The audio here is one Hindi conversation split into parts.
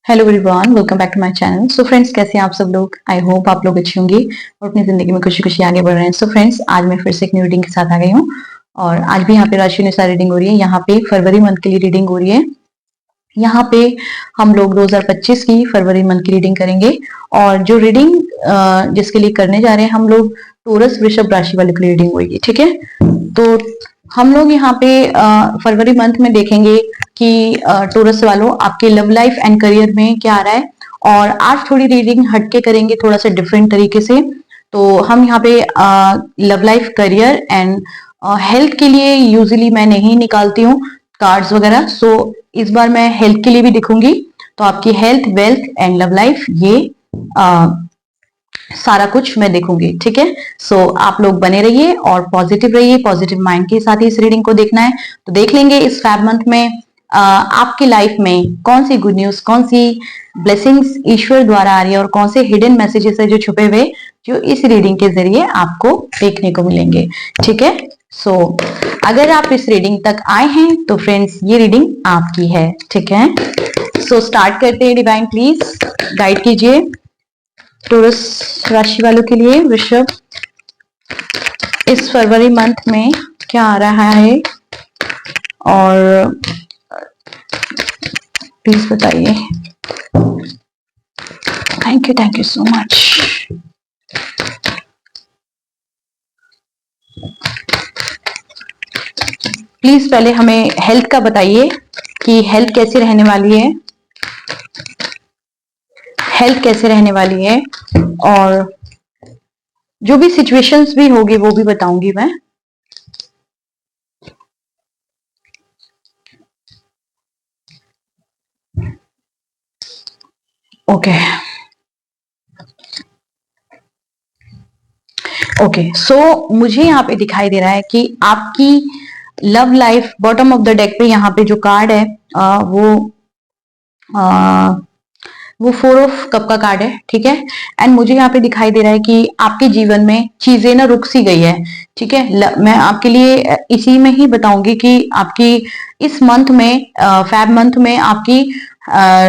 Hello everyone, welcome back to my channel. So friends, कैसे हैं आप सब लोग? आई होप आप लोग अच्छे होंगे और अपनी जिंदगी में खुशी खुशी आगे बढ़ रहे हैं। सो फ्रेंड्स, आज मैं फिर से एक न्यू रीडिंग के साथ आ गई हूँ और आज भी यहाँ पे राशि अनुसार रीडिंग हो रही है। यहाँ पे फरवरी मंथ के लिए रीडिंग हो रही है। यहाँ पे हम लोग 2025 की फरवरी मंथ की रीडिंग करेंगे और जो रीडिंग जिसके लिए करने जा रहे हैं हम लोग टोरस वृषभ राशि वाले की रीडिंग होगी। ठीक है, तो हम लोग यहाँ पे फरवरी मंथ में देखेंगे कि टोरस वालों आपके लव लाइफ एंड करियर में क्या आ रहा है। और आज थोड़ी रीडिंग हटके करेंगे, थोड़ा सा डिफरेंट तरीके से। तो हम यहाँ पे love life, career and health के लिए यूजुअली मैं नहीं निकालती हूँ कार्ड्स वगैरह। सो इस बार मैं हेल्थ के लिए भी दिखूंगी। तो आपकी health, wealth and love life, ये सारा कुछ मैं देखूंगी। ठीक है, सो आप लोग बने रहिए और पॉजिटिव रहिए। पॉजिटिव माइंड के साथ ही इस रीडिंग को देखना है। तो देख लेंगे इस फैब मंथ में आपकी लाइफ में कौन सी गुड न्यूज, कौन सी ब्लेसिंग्स ईश्वर द्वारा आ रही है और कौन से हिडन मैसेजेस है जो छुपे हुए, जो इस रीडिंग के जरिए आपको देखने को मिलेंगे। ठीक है, सो अगर आप इस रीडिंग तक आए हैं तो फ्रेंड्स ये रीडिंग आपकी है। ठीक है, सो स्टार्ट करते हैं। डिवाइन प्लीज गाइड कीजिए टोरस राशि वालों के लिए वृषभ इस फरवरी मंथ में क्या आ रहा है और प्लीज बताइए। Thank you so much. Please पहले हमें हेल्थ का बताइए कि हेल्थ कैसी रहने वाली है, हेल्थ कैसे रहने वाली है और जो भी सिचुएशंस भी होगी वो भी बताऊंगी मैं। ओके ओके, सो मुझे यहाँ पे दिखाई दे रहा है कि आपकी love life, bottom of the deck पे यहाँ पे जो कार्ड है वो 4 ऑफ कप का कार्ड है। ठीक है, एंड मुझे यहाँ पे दिखाई दे रहा है कि आपके जीवन में चीजें ना रुक सी गई है। ठीक है, मैं आपके लिए इसी में ही बताऊंगी कि आपकी इस मंथ में, फैब मंथ में आपकी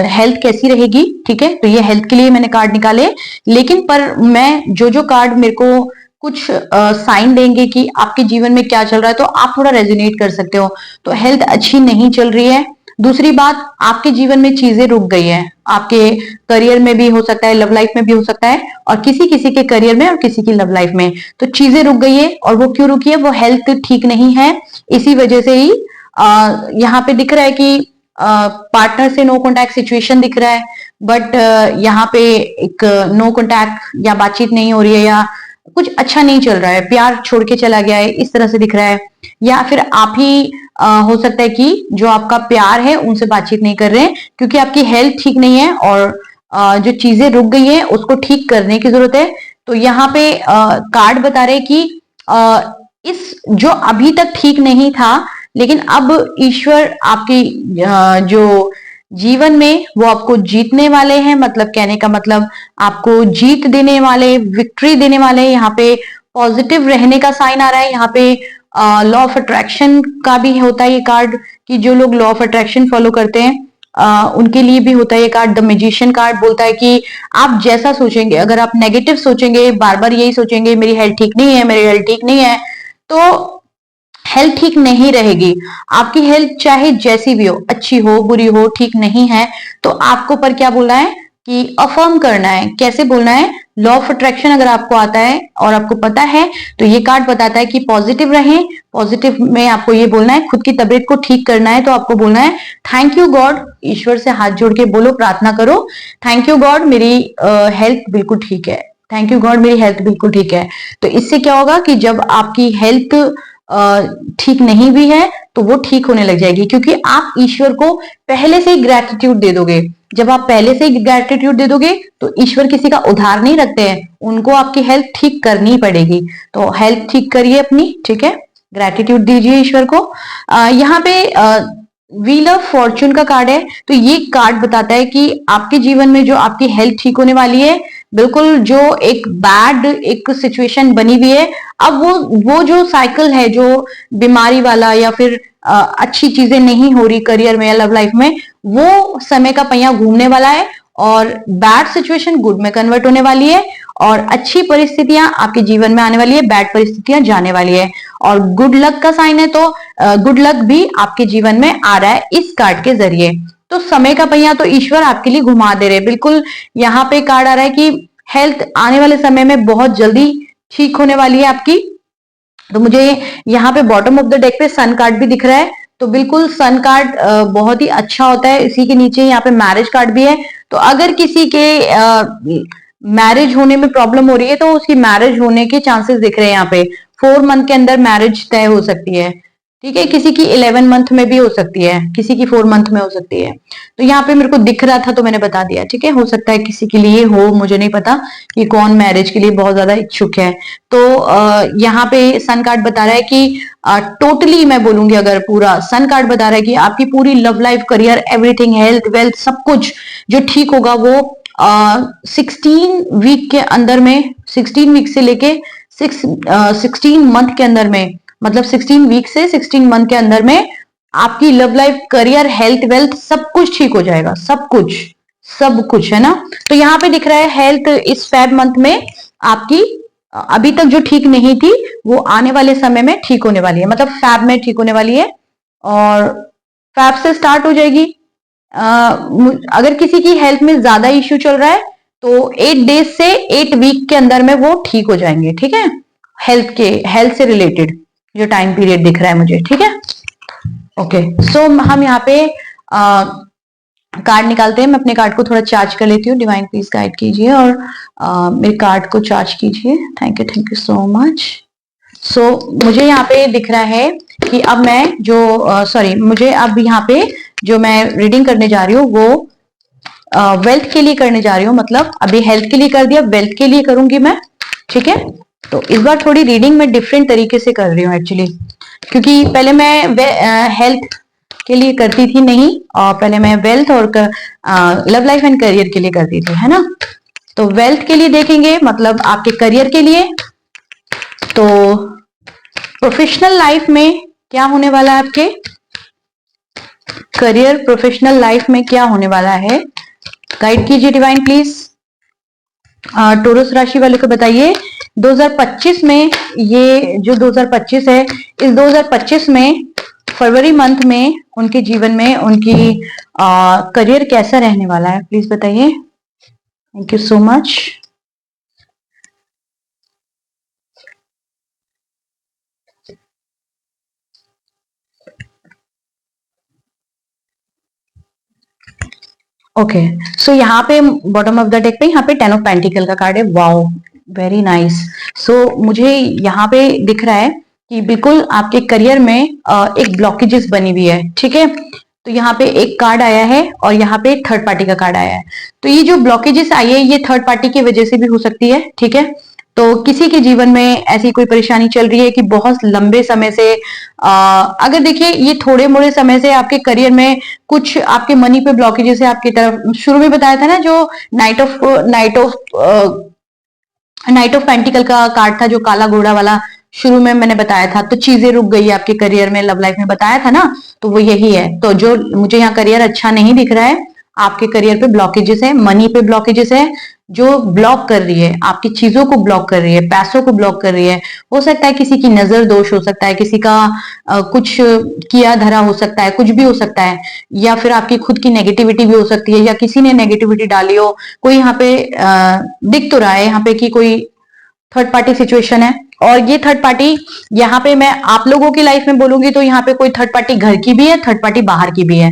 हेल्थ कैसी रहेगी। ठीक है, तो ये हेल्थ के लिए मैंने कार्ड निकाले, लेकिन पर मैं जो कार्ड मेरे को कुछ साइन देंगे कि आपके जीवन में क्या चल रहा है, तो आप थोड़ा रेजोनेट कर सकते हो। तो हेल्थ अच्छी नहीं चल रही है। दूसरी बात, आपके जीवन में चीजें रुक गई हैं। आपके करियर में भी हो सकता है, लव लाइफ में भी हो सकता है, और किसी किसी के करियर में और किसी की लव लाइफ में तो चीजें रुक गई है। और वो क्यों रुकी है? वो हेल्थ ठीक नहीं है, इसी वजह से ही यहाँ पे दिख रहा है कि पार्टनर से नो कॉन्टैक्ट सिचुएशन दिख रहा है। बट यहाँ पे एक नो कॉन्टैक्ट या बातचीत नहीं हो रही है, या कुछ अच्छा नहीं चल रहा है, प्यार छोड़ के चला गया है, इस तरह से दिख रहा है। या फिर आप ही हो सकता है कि जो आपका प्यार है उनसे बातचीत नहीं कर रहे हैं क्योंकि आपकी हेल्थ ठीक नहीं है और जो चीजें रुक गई हैं उसको ठीक करने की जरूरत है। तो यहाँ पे कार्ड बता रहे कि इस जो अभी तक ठीक नहीं था, लेकिन अब ईश्वर आपकी जो जीवन में वो आपको जीतने वाले हैं। मतलब कहने का मतलब आपको जीत देने वाले, विक्ट्री देने वाले। यहाँ पे पॉजिटिव रहने का साइन आ रहा है। यहाँ पे लॉ ऑफ अट्रैक्शन का भी होता है ये कार्ड, कि जो लोग लॉ ऑफ अट्रैक्शन फॉलो करते हैं उनके लिए भी होता है ये कार्ड। द मैजिशियन कार्ड बोलता है कि आप जैसा सोचेंगे, अगर आप नेगेटिव सोचेंगे, बार बार यही सोचेंगे मेरी हेल्थ ठीक नहीं है, मेरी हेल्थ ठीक नहीं है, तो हेल्थ ठीक नहीं रहेगी। आपकी हेल्थ चाहे जैसी भी हो, अच्छी हो, बुरी हो, ठीक नहीं है, तो आपको पर क्या बोलना है कि अफर्म करना है। कैसे बोलना है? लॉ ऑफ अट्रैक्शन अगर आपको आता है और आपको पता है तो ये कार्ड बताता है कि पॉजिटिव रहें। पॉजिटिव में आपको ये बोलना है, खुद की तबीयत को ठीक करना है तो आपको बोलना है थैंक यू गॉड। ईश्वर से हाथ जोड़ के बोलो, प्रार्थना करो, थैंक यू गॉड मेरी हेल्थ बिल्कुल ठीक है, थैंक यू गॉड मेरी हेल्थ बिल्कुल ठीक है। तो इससे क्या होगा कि जब आपकी हेल्थ ठीक नहीं भी है तो वो ठीक होने लग जाएगी, क्योंकि आप ईश्वर को पहले से ही ग्रैटिट्यूड दे दोगे। जब आप पहले से ही ग्रैटिट्यूड दे दोगे तो ईश्वर किसी का उधार नहीं रखते हैं, उनको आपकी हेल्थ ठीक करनी पड़ेगी। तो हेल्थ ठीक करिए अपनी। ठीक है, ग्रैटिट्यूड दीजिए ईश्वर को। यहाँ पे व्हील ऑफ फॉर्चून का कार्ड है। तो ये कार्ड बताता है कि आपके जीवन में जो आपकी हेल्थ ठीक होने वाली है, बिल्कुल जो एक बैड एक सिचुएशन बनी हुई है, अब वो जो साइकिल है, जो बीमारी वाला या फिर अच्छी चीजें नहीं हो रही करियर में या लव लाइफ में, वो समय का पहिया घूमने वाला है और बैड सिचुएशन गुड में कन्वर्ट होने वाली है और अच्छी परिस्थितियां आपके जीवन में आने वाली है, बैड परिस्थितियां जाने वाली है। और गुड लक का साइन है, तो गुड लक भी आपके जीवन में आ रहा है इस कार्ड के जरिए। तो समय का पहिया तो ईश्वर आपके लिए घुमा दे रहे, बिल्कुल यहाँ पे कार्ड आ रहा है कि हेल्थ आने वाले समय में बहुत जल्दी ठीक होने वाली है आपकी। तो मुझे यहाँ पे बॉटम ऑफ द डेक पे सन कार्ड भी दिख रहा है, तो बिल्कुल सन कार्ड बहुत ही अच्छा होता है। इसी के नीचे यहाँ पे मैरिज कार्ड भी है, तो अगर किसी के मैरिज होने में प्रॉब्लम हो रही है तो उसकी मैरिज होने के चांसेस दिख रहे हैं यहाँ पे। 4 मंथ के अंदर मैरिज तय हो सकती है, ठीक है। किसी की 11 मंथ में भी हो सकती है, किसी की 4 मंथ में हो सकती है। तो यहाँ पे मेरे को दिख रहा था तो मैंने बता दिया, ठीक है। हो सकता है किसी के लिए हो, मुझे नहीं पता कि कौन मैरिज के लिए बहुत ज्यादा इच्छुक है। तो यहाँ पे सन कार्ड बता रहा है कि टोटली मैं बोलूंगी, अगर पूरा सन कार्ड बता रहा है कि आपकी पूरी love life, career, everything, health, wealth, सब कुछ जो ठीक होगा वो 16 वीक के अंदर में, 16 वीक से लेके 16 मंथ के अंदर में, मतलब 16 वीक से 16 मंथ के अंदर में आपकी love life, career, health, wealth सब कुछ ठीक हो जाएगा। सब कुछ, सब कुछ है ना। तो यहाँ पे दिख रहा है हेल्थ इस फेब मंथ में आपकी अभी तक जो ठीक नहीं थी वो आने वाले समय में ठीक होने वाली है, मतलब फेब में ठीक होने वाली है और फेब से स्टार्ट हो जाएगी। अगर किसी की हेल्थ में ज्यादा इश्यू चल रहा है तो 8 डेज से 8 वीक के अंदर में वो ठीक हो जाएंगे, ठीक है। हेल्थ से रिलेटेड जो टाइम पीरियड दिख रहा है मुझे, ठीक है। ओके, सो हम यहाँ पे कार्ड निकालते हैं। मैं अपने कार्ड को थोड़ा चार्ज कर लेती हूँ। डिवाइन प्लीज गाइड कीजिए और मेरे कार्ड को चार्ज कीजिए। Thank you so much. So मुझे यहाँ पे दिख रहा है कि अब मैं जो मुझे अब यहाँ पे जो मैं रीडिंग करने जा रही हूँ वो वेल्थ के लिए करने जा रही हूँ। मतलब अभी हेल्थ के लिए कर दिया, वेल्थ के लिए करूंगी मैं, ठीक है। तो इस बार थोड़ी रीडिंग में डिफरेंट तरीके से कर रही हूँ एक्चुअली, क्योंकि पहले मैं हेल्थ के लिए करती थी नहीं, और पहले मैं वेल्थ और लव लाइफ एंड करियर के लिए करती थी, है ना। तो वेल्थ के लिए देखेंगे, मतलब आपके करियर के लिए। तो प्रोफेशनल लाइफ में क्या होने वाला है, आपके करियर, प्रोफेशनल लाइफ में क्या होने वाला है, गाइड कीजिए डिवाइन प्लीज। टोरस राशि वाले को बताइए 2025 में, ये जो 2025 है, इस 2025 में फरवरी मंथ में उनके जीवन में उनकी करियर कैसा रहने वाला है, प्लीज बताइए। Thank you so much. Okay, so यहाँ पे बॉटम ऑफ द डेक पे यहाँ पे 10 ऑफ पेंटिकल का कार्ड है। Wow, very nice. सो मुझे यहाँ पे दिख रहा है कि बिल्कुल आपके करियर में एक ब्लॉकेजेस बनी हुई है, ठीक है। तो यहाँ पे एक कार्ड आया है और यहाँ पे थर्ड पार्टी का कार्ड आया है। तो ये जो ब्लॉकेजेस आई है ये थर्ड पार्टी की वजह से भी हो सकती है, ठीक है। तो किसी के जीवन में ऐसी कोई परेशानी चल रही है कि बहुत लंबे समय से अगर देखिए ये थोड़े मोड़े समय से आपके करियर में कुछ आपके मनी पे ब्लॉकेजेस है आपकी तरफ। शुरू में बताया था ना, जो नाइट ऑफ पेंटिकल का कार्ड था, जो काला घोड़ा वाला, शुरू में मैंने बताया था। तो चीजें रुक गई आपके करियर में, लव लाइफ में बताया था ना, तो वो यही है। तो जो मुझे यहाँ करियर अच्छा नहीं दिख रहा है, आपके करियर पे ब्लॉकेजेस है, मनी पे ब्लॉकेजेस है, जो ब्लॉक कर रही है, आपकी चीजों को ब्लॉक कर रही है, पैसों को ब्लॉक कर रही है। हो सकता है किसी की नजर दोष हो सकता है, किसी का कुछ किया धरा हो सकता है, कुछ भी हो सकता है, या फिर आपकी खुद की नेगेटिविटी भी हो सकती है, या किसी ने नेगेटिविटी डाली हो। कोई यहाँ पे दिख तो रहा है यहाँ पे कि कोई थर्ड पार्टी सिचुएशन है। और ये थर्ड पार्टी यहाँ पे मैं आप लोगों की लाइफ में बोलूंगी तो यहाँ पे कोई थर्ड पार्टी घर की भी है, थर्ड पार्टी बाहर की भी है,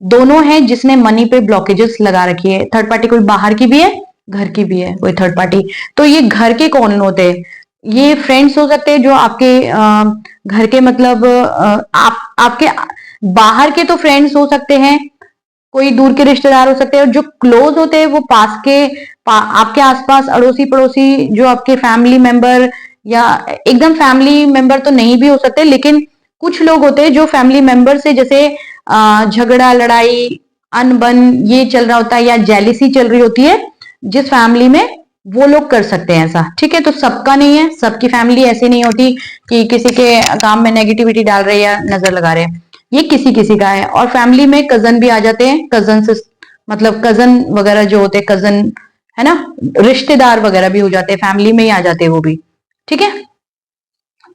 दोनों है जिसने मनी पे ब्लॉकेजेस लगा रखी है। थर्ड पार्टी कोई बाहर की भी है, घर की भी है कोई थर्ड पार्टी। तो ये घर के कौन होते हैं, ये फ्रेंड्स हो सकते हैं जो आपके घर के, मतलब आपके बाहर के तो फ्रेंड्स हो सकते हैं, कोई दूर के रिश्तेदार हो सकते हैं, और जो क्लोज होते हैं वो पास के आपके आसपास अड़ोसी पड़ोसी, जो आपके फैमिली मेंबर, या एकदम फैमिली मेंबर तो नहीं भी हो सकते, लेकिन कुछ लोग होते हैं जो फैमिली मेंबर से जैसे झगड़ा, लड़ाई, अनबन ये चल रहा होता है, या जेलिसी चल रही होती है जिस फैमिली में, वो लोग कर सकते हैं ऐसा, ठीक है। तो सबका नहीं है, सबकी फैमिली ऐसी नहीं होती कि किसी के काम में नेगेटिविटी डाल रहे हैं या नजर लगा रहे हैं। ये किसी किसी का है। और फैमिली में कजन भी आ जाते हैं, कजन से मतलब कजन वगैरह जो होते हैं, कजन है ना, रिश्तेदार वगैरह भी हो जाते हैं, फैमिली में ही आ जाते हैं वो भी। ठीक है,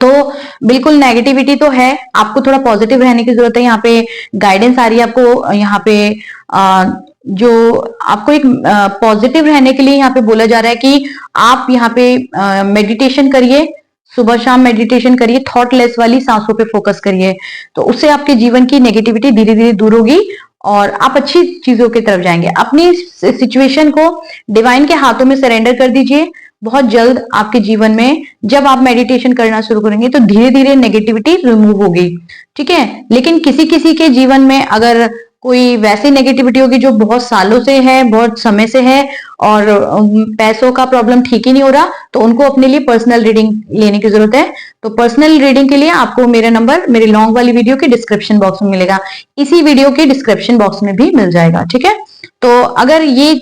तो बिल्कुल नेगेटिविटी तो है, आपको थोड़ा पॉजिटिव रहने की जरूरत है। यहाँ पे गाइडेंस आ रही है आपको, यहाँ पे जो आपको एक पॉजिटिव रहने के लिए यहाँ पे बोला जा रहा है कि आप यहाँ पे मेडिटेशन करिए, सुबह शाम मेडिटेशन करिए, थॉटलेस वाली सांसों पे फोकस करिए, तो उससे आपके जीवन की नेगेटिविटी धीरे धीरे दूर होगी और आप अच्छी चीजों की तरफ जाएंगे। अपनी सिचुएशन को डिवाइन के हाथों में सरेंडर कर दीजिए। बहुत जल्द आपके जीवन में जब आप मेडिटेशन करना शुरू करेंगे तो धीरे धीरे नेगेटिविटी रिमूव होगी। ठीक है, लेकिन किसी किसी के जीवन में अगर कोई वैसी नेगेटिविटी होगी जो बहुत सालों से है, बहुत समय से है और पैसों का प्रॉब्लम ठीक ही नहीं हो रहा, तो उनको अपने लिए पर्सनल रीडिंग लेने की जरूरत है। तो पर्सनल रीडिंग के लिए आपको मेरा नंबर मेरी लॉन्ग वाली वीडियो के डिस्क्रिप्शन बॉक्स में मिलेगा, इसी वीडियो के डिस्क्रिप्शन बॉक्स में भी मिल जाएगा। ठीक है, तो अगर ये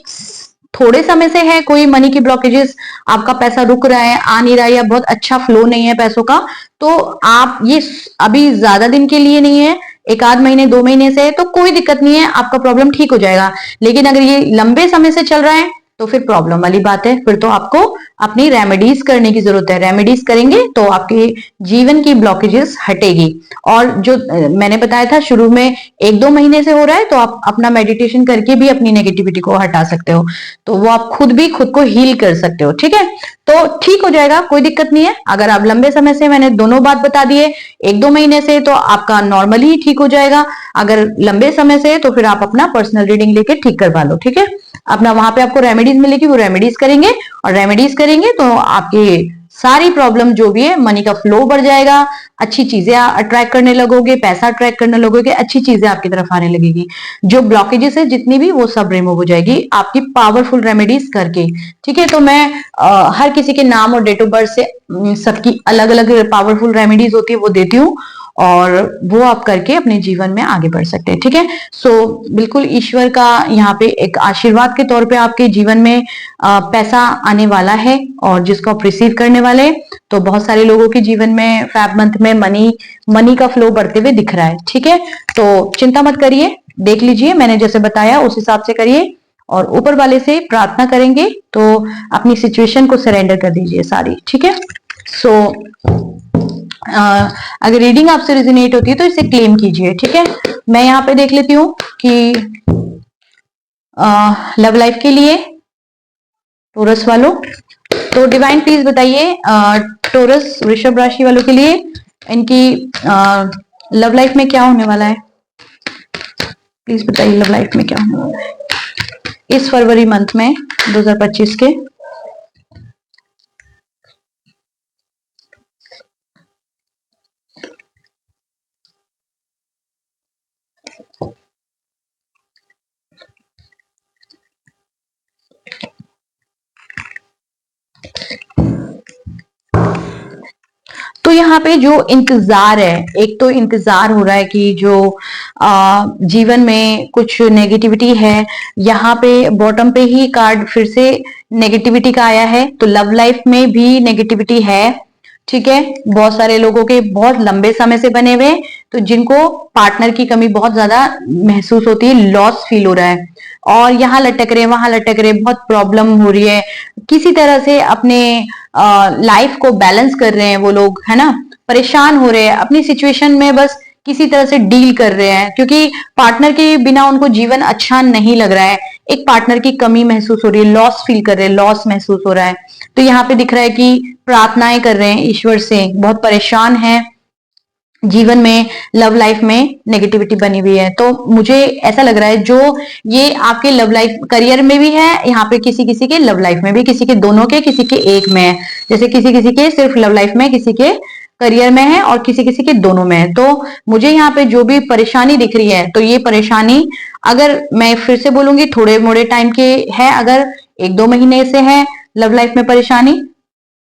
थोड़े समय से है कोई मनी की ब्लॉकेजेस, आपका पैसा रुक रहा है, आ नहीं रहा है, या बहुत अच्छा फ्लो नहीं है पैसों का, तो आप ये अभी ज्यादा दिन के लिए नहीं है, एक आध महीने 2 महीने से है तो कोई दिक्कत नहीं है, आपका प्रॉब्लम ठीक हो जाएगा। लेकिन अगर ये लंबे समय से चल रहा है तो फिर प्रॉब्लम वाली बात है, फिर तो आपको अपनी रेमेडीज करने की जरूरत है। रेमेडीज करेंगे तो आपके जीवन की ब्लॉकेजेस हटेगी। और जो मैंने बताया था शुरू में 1-2 महीने से हो रहा है तो आप अपना मेडिटेशन करके भी अपनी नेगेटिविटी को हटा सकते हो, तो वो आप खुद भी खुद को हील कर सकते हो। ठीक है, तो ठीक हो जाएगा, कोई दिक्कत नहीं है। अगर आप लंबे समय से, मैंने दोनों बात बता दिए, 1-2 महीने से तो आपका नॉर्मली ही ठीक हो जाएगा, अगर लंबे समय से तो फिर आप अपना पर्सनल रीडिंग लेके ठीक करवा लो। ठीक है, अपना वहां पे आपको रेमेडीज मिलेगी, वो रेमेडीज करेंगे, और रेमेडीज करेंगे तो आपकी सारी प्रॉब्लम जो भी है, मनी का फ्लो बढ़ जाएगा, अच्छी चीजें अट्रैक्ट करने लगोगे, पैसा अट्रैक्ट करने लगोगे, अच्छी चीजें आपकी तरफ आने लगेगी, जो ब्लॉकेजेस है जितनी भी वो सब रिमूव हो जाएगी आपकी पावरफुल रेमेडीज करके। ठीक है, तो मैं हर किसी के नाम और डेट ऑफ बर्थ से सबकी अलग अलग पावरफुल रेमेडीज होती है वो देती हूँ, और वो आप करके अपने जीवन में आगे बढ़ सकते हैं। ठीक है, सो बिल्कुल ईश्वर का यहाँ पे एक आशीर्वाद के तौर पे आपके जीवन में पैसा आने वाला है, और जिसको आप रिसीव करने वाले हैं, तो बहुत सारे लोगों के जीवन में फेब मंथ में मनी का फ्लो बढ़ते हुए दिख रहा है। ठीक है, तो चिंता मत करिए, देख लीजिए मैंने जैसे बताया उस हिसाब से करिए, और ऊपर वाले से प्रार्थना करेंगे तो अपनी सिचुएशन को सरेंडर कर दीजिए सारी। ठीक है, सो अगर रीडिंग आपसे रेजोनेट होती है तो इसे क्लेम कीजिए। ठीक है, मैं यहाँ पे देख लेती हूँ कि लव लाइफ के लिए टोरस वालों, तो डिवाइन प्लीज बताइए टोरस वृषभ राशि वालों के लिए इनकी लव लाइफ में क्या होने वाला है। प्लीज बताइए लव लाइफ में क्या होने वाला है इस फरवरी मंथ में 2025 के। तो यहाँ पे जो इंतजार है, एक तो इंतजार हो रहा है कि जो जीवन में कुछ नेगेटिविटी है, यहाँ पे बॉटम पे ही कार्ड फिर से नेगेटिविटी का आया है, तो लव लाइफ में भी नेगेटिविटी है। ठीक है, बहुत सारे लोगों के बहुत लंबे समय से बने हुए, तो जिनको पार्टनर की कमी बहुत ज्यादा महसूस होती है, लॉस फील हो रहा है, और यहाँ लटक रहे वहां लटक रहे, बहुत प्रॉब्लम हो रही है, किसी तरह से अपने लाइफ को बैलेंस कर रहे हैं वो लोग, है ना, परेशान हो रहे हैं अपनी सिचुएशन में, बस किसी तरह से डील कर रहे हैं, क्योंकि पार्टनर के बिना उनको जीवन अच्छा नहीं लग रहा है, एक पार्टनर की कमी महसूस हो रही है, लॉस फील कर रहे हैं, लॉस महसूस हो रहा है। तो यहाँ पे दिख रहा है कि प्रार्थनाएं कर रहे हैं ईश्वर से, बहुत परेशान है, जीवन में लव लाइफ में नेगेटिविटी बनी हुई है। तो मुझे ऐसा लग रहा है जो ये आपके लव लाइफ करियर में भी है, यहाँ पे किसी किसी के लव लाइफ में भी, किसी के दोनों के, किसी के एक में है, जैसे किसी किसी के सिर्फ लव लाइफ में, किसी के करियर में है, और किसी किसी के दोनों में है। तो मुझे यहाँ पे जो भी परेशानी दिख रही है, तो ये परेशानी, अगर मैं फिर से बोलूंगी, थोड़े मोड़े टाइम के है, अगर 1-2 महीने से है लव लाइफ में परेशानी,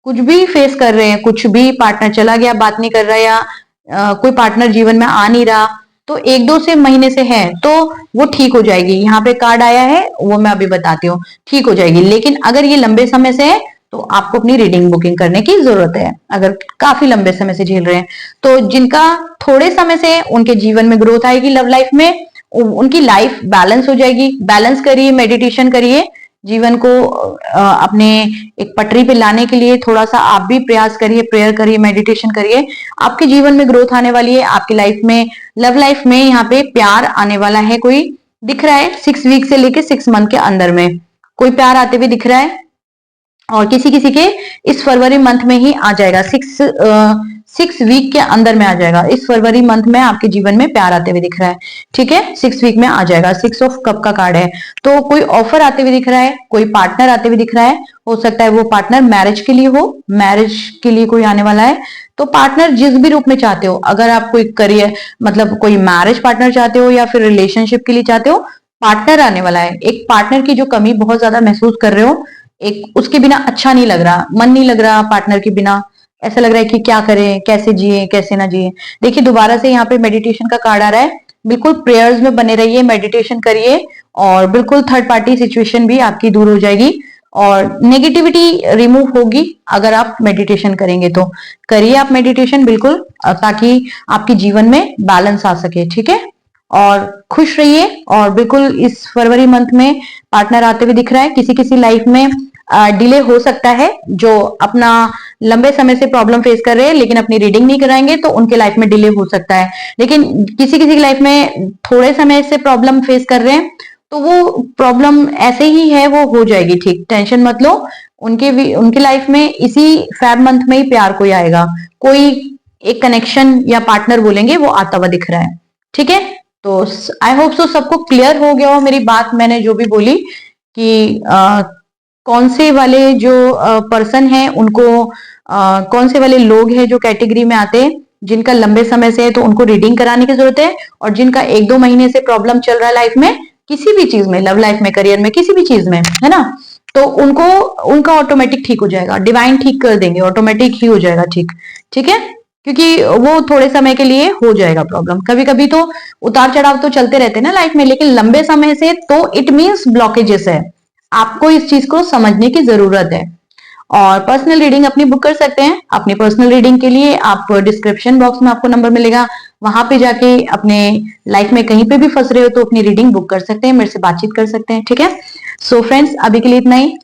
कुछ भी फेस कर रहे हैं, कुछ भी पार्टनर चला गया, बात नहीं कर रहा, या कोई पार्टनर जीवन में आ नहीं रहा, तो 1-2 से महीने से है, तो वो ठीक हो जाएगी। यहाँ पे कार्ड आया है वो मैं अभी बताती हूँ, ठीक हो जाएगी। लेकिन अगर ये लंबे समय से है तो आपको अपनी रीडिंग बुकिंग करने की जरूरत है, अगर काफी लंबे समय से झेल रहे हैं। तो जिनका थोड़े समय से उनके जीवन में ग्रोथ आएगी, लव लाइफ में उनकी लाइफ बैलेंस हो जाएगी। बैलेंस करिए, मेडिटेशन करिए, जीवन को अपने एक पटरी पे लाने के लिए थोड़ा सा आप भी प्रयास करिए, प्रेयर करिए, मेडिटेशन करिए। आपके जीवन में ग्रोथ आने वाली है, आपकी लाइफ में, लव लाइफ में यहाँ पे प्यार आने वाला है। कोई दिख रहा है 6 वीक से लेके 6 मंथ के अंदर में कोई प्यार आते हुए दिख रहा है, और किसी किसी के इस फरवरी मंथ में ही आ जाएगा, 6 वीक के अंदर में आ जाएगा। इस फरवरी मंथ में आपके जीवन में प्यार आते हुए दिख रहा है, ठीक है, 6 वीक में आ जाएगा। 6 ऑफ कप का कार्ड है, तो कोई ऑफर आते हुए दिख रहा है, कोई पार्टनर आते हुए दिख रहा है। हो सकता है वो पार्टनर मैरिज के लिए हो, मैरिज के लिए कोई आने वाला है। तो पार्टनर जिस भी रूप में चाहते हो, अगर आप कोई करियर मतलब कोई मैरिज पार्टनर चाहते हो या फिर रिलेशनशिप के लिए चाहते हो, पार्टनर आने वाला है। एक पार्टनर की जो कमी बहुत ज्यादा महसूस कर रहे हो, एक उसके बिना अच्छा नहीं लग रहा, मन नहीं लग रहा पार्टनर के बिना, ऐसा लग रहा है कि क्या करें, कैसे जिए कैसे ना जिए। देखिए दोबारा से यहाँ पे मेडिटेशन का कार्ड आ रहा है। बिल्कुल प्रेयर्स में बने रहिए, मेडिटेशन करिए, और बिल्कुल थर्ड पार्टी सिचुएशन भी आपकी दूर हो जाएगी और नेगेटिविटी रिमूव होगी अगर आप मेडिटेशन करेंगे। तो करिए आप मेडिटेशन बिल्कुल, ताकि आपके जीवन में बैलेंस आ सके, ठीक है। और खुश रहिए, और बिल्कुल इस फरवरी मंथ में पार्टनर आते हुए दिख रहा है। किसी किसी लाइफ में डिले हो सकता है, जो अपना लंबे समय से प्रॉब्लम फेस कर रहे हैं लेकिन अपनी रीडिंग नहीं कराएंगे तो उनके लाइफ में डिले हो सकता है। लेकिन किसी किसी की लाइफ में थोड़े समय से प्रॉब्लम फेस कर रहे हैं तो वो प्रॉब्लम ऐसे ही है, वो हो जाएगी ठीक, टेंशन मत लो। उनके लाइफ में इसी फेब मंथ में ही प्यार कोई आएगा, कोई एक कनेक्शन या पार्टनर बोलेंगे वो आता हुआ दिख रहा है, ठीक है। तो आई होप सो सबको क्लियर हो गया हो मेरी बात, मैंने जो भी बोली कि कौन से वाले जो पर्सन है उनको कौन से वाले लोग हैं जो कैटेगरी में आते हैं, जिनका लंबे समय से है तो उनको रीडिंग कराने की जरूरत है, और जिनका 1-2 महीने से प्रॉब्लम चल रहा है लाइफ में, किसी भी चीज में, लव लाइफ में, करियर में, किसी भी चीज में, है ना, तो उनको उनका ऑटोमेटिक ठीक हो जाएगा, डिवाइन ठीक कर देंगे, ऑटोमेटिक ही हो जाएगा ठीक, ठीक है। क्योंकि वो थोड़े समय के लिए हो जाएगा प्रॉब्लम, कभी कभी तो उतार चढ़ाव तो चलते रहते हैं ना लाइफ में, लेकिन लंबे समय से तो इट मीन्स ब्लॉकेजेस है। आपको इस चीज को समझने की जरूरत है। और पर्सनल रीडिंग अपनी बुक कर सकते हैं। अपनी पर्सनल रीडिंग के लिए आप डिस्क्रिप्शन बॉक्स में आपको नंबर मिलेगा, वहां पे जाके अपने लाइफ में कहीं पे भी फंस रहे हो तो अपनी रीडिंग बुक कर सकते हैं, मेरे से बातचीत कर सकते हैं, ठीक है। सो फ्रेंड्स, अभी के लिए इतना ही।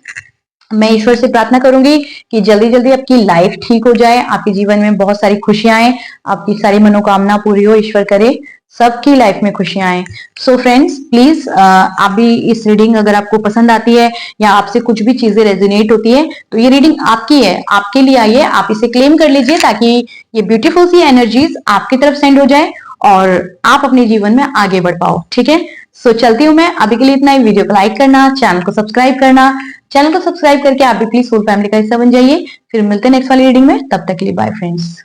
मैं ईश्वर से प्रार्थना करूंगी कि जल्दी जल्दी आपकी लाइफ ठीक हो जाए, आपके जीवन में बहुत सारी खुशियां आए, आपकी सारी मनोकामना पूरी हो, ईश्वर करे सबकी लाइफ में खुशियां आए। सो फ्रेंड्स प्लीज, आप भी इस रीडिंग अगर आपको पसंद आती है या आपसे कुछ भी चीजें रेजोनेट होती है तो ये रीडिंग आपकी है, आपके लिए आई है, आप इसे क्लेम कर लीजिए ताकि ये ब्यूटीफुल सी एनर्जीज आपकी तरफ सेंड हो जाए और आप अपने जीवन में आगे बढ़ पाओ, ठीक है। सो चलती हूं मैं, अभी के लिए इतना ही। वीडियो को लाइक करना, चैनल को सब्सक्राइब करना, चैनल को सब्सक्राइब करके आप भी प्लीज फुल फैमिली का हिस्सा बन जाइए। फिर मिलते हैं नेक्स्ट वाली रीडिंग में, तब तक के लिए बाय फ्रेंड्स।